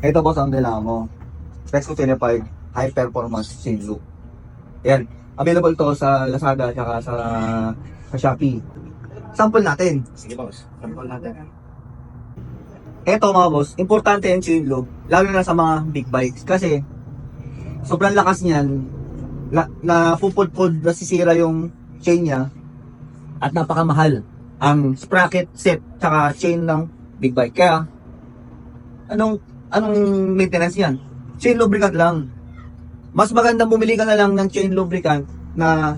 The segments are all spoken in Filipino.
Ito boss ang dala mo. Resco 25 High Performance Chain Loop. Yan. Available to sa Lazada at sa Shopee. Sample natin. Sige boss, sample natin. Ito mga boss, importante yung chain loop, lalo na sa mga big bikes. Kasi, sobrang lakas niyan, na pupud-pud, nasisira yung chain niya, at napakamahal ang sprocket set, tsaka chain ng big bike. Kaya, anong maintenance yan? Chain lubricant lang. Mas magandang bumili ka na lang ng chain lubricant na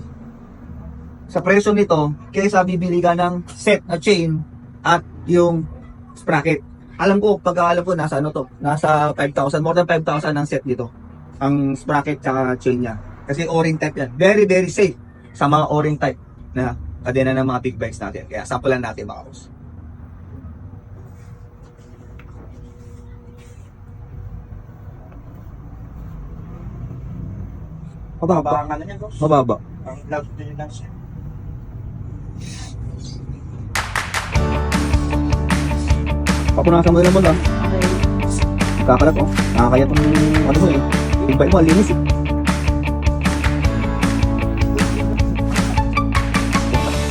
sa presyo nito, kaysa bibili ka ng set na chain at yung sprocket. Alam ko, pagkakalam ko, nasa ano to, nasa 5,000, more than 5,000 ang set dito. Ang sprocket tsaka chain niya. Kasi O-ring type yan. Very, very safe sa mga O-ring type na kadena ng mga big bikes natin. Kaya sampulan natin mga boss. Mababa. Ang ano niya boss? Mababa. Ang loud din lang siya. Papunasan mo rin mo lang. Kakalat oh. Nakakaya itong ano mo eh. Big bike mo, alinis eh.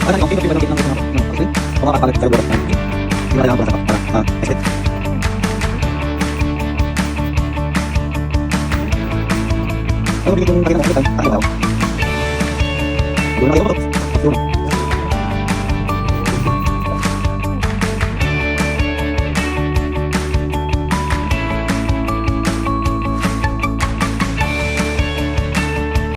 Ano yung pinapinagit ng kasi? Kumakapalit sa burat na. Hindi na lang para kasi. Ano bigyan yung nakita mo? Ano daw? Doon na kayo mo.